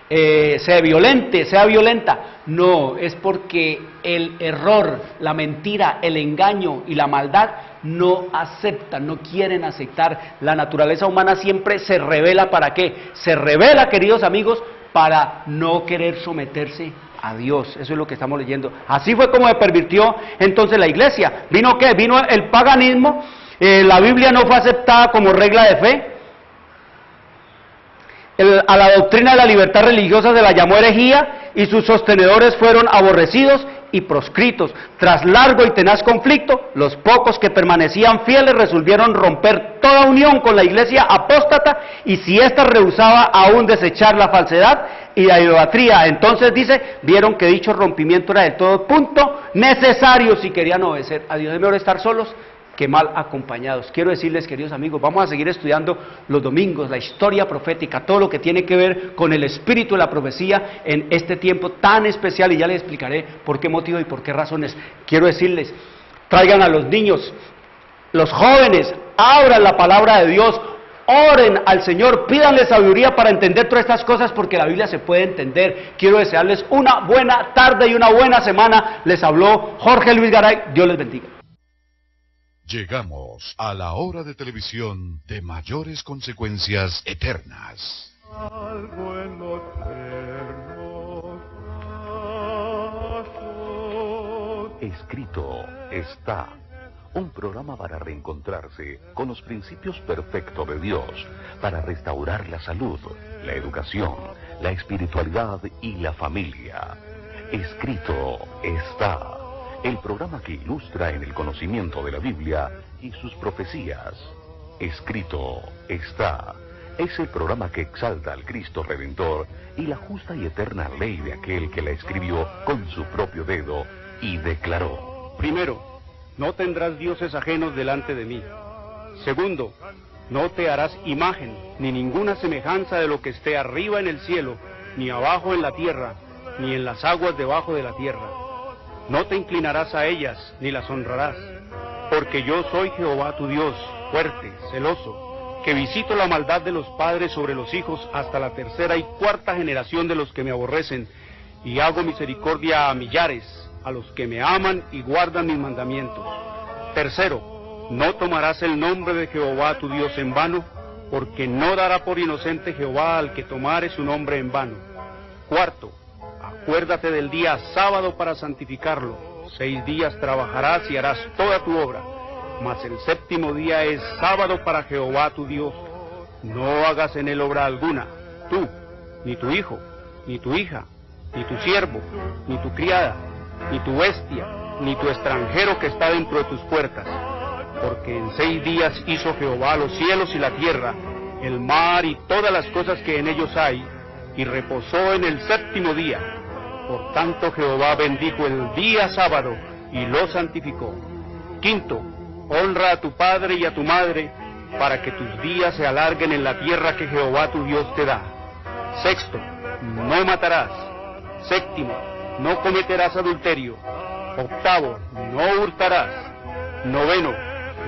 sea violenta, no, es porque el error, la mentira, el engaño y la maldad no aceptan, no quieren aceptar. La naturaleza humana siempre se revela. ¿Para qué? Se revela, queridos amigos, para no querer someterse a Dios. Eso es lo que estamos leyendo. Así fue como se pervirtió entonces la iglesia. ¿Vino qué? Vino el paganismo. La Biblia no fue aceptada como regla de fe. A la doctrina de la libertad religiosa se la llamó herejía y sus sostenedores fueron aborrecidos y proscritos. Tras largo y tenaz conflicto, los pocos que permanecían fieles resolvieron romper toda unión con la iglesia apóstata, y si ésta rehusaba aún desechar la falsedad y la idolatría, entonces dice, vieron que dicho rompimiento era de todo punto necesario si querían obedecer a Dios. Es mejor estar solos que mal acompañados. Quiero decirles, queridos amigos, vamos a seguir estudiando los domingos, la historia profética, todo lo que tiene que ver con el espíritu de la profecía en este tiempo tan especial, y ya les explicaré por qué motivo y por qué razones. Quiero decirles, traigan a los niños, los jóvenes, abran la palabra de Dios, oren al Señor, pídanle sabiduría para entender todas estas cosas, porque la Biblia se puede entender. Quiero desearles una buena tarde y una buena semana. Les habló Jorge Luis Garay. Dios les bendiga. Llegamos a la hora de televisión de mayores consecuencias eternas. Algo en los eternos pasos. Escrito está. Un programa para reencontrarse con los principios perfectos de Dios, para restaurar la salud, la educación, la espiritualidad y la familia. Escrito está. El programa que ilustra en el conocimiento de la Biblia y sus profecías. Escrito está. Es el programa que exalta al Cristo Redentor y la justa y eterna ley de aquel que la escribió con su propio dedo y declaró. Primero, no tendrás dioses ajenos delante de mí. Segundo, no te harás imagen, ni ninguna semejanza de lo que esté arriba en el cielo, ni abajo en la tierra, ni en las aguas debajo de la tierra. No te inclinarás a ellas, ni las honrarás, porque yo soy Jehová tu Dios, fuerte, celoso, que visito la maldad de los padres sobre los hijos hasta la tercera y cuarta generación de los que me aborrecen, y hago misericordia a millares, a los que me aman y guardan mis mandamientos. Tercero, no tomarás el nombre de Jehová tu Dios en vano, porque no dará por inocente Jehová al que tomare su nombre en vano. Cuarto, acuérdate del día sábado para santificarlo. 6 días trabajarás y harás toda tu obra, mas el séptimo día es sábado para Jehová tu Dios. No hagas en él obra alguna, tú, ni tu hijo, ni tu hija, ni tu siervo, ni tu criada, ni tu bestia, ni tu extranjero que está dentro de tus puertas. Porque en 6 días hizo Jehová los cielos y la tierra, el mar y todas las cosas que en ellos hay, y reposó en el séptimo día. Por tanto Jehová bendijo el día sábado y lo santificó. Quinto, honra a tu padre y a tu madre, para que tus días se alarguen en la tierra que Jehová tu Dios te da. Sexto, no matarás. Séptimo, no cometerás adulterio. Octavo, no hurtarás. Noveno,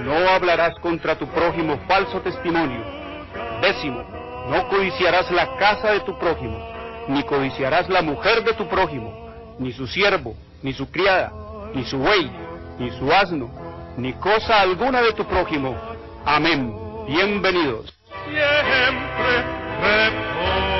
no hablarás contra tu prójimo falso testimonio. Décimo, no codiciarás la casa de tu prójimo, ni codiciarás la mujer de tu prójimo, ni su siervo, ni su criada, ni su buey, ni su asno, ni cosa alguna de tu prójimo. Amén. Bienvenidos. Siempre reposo.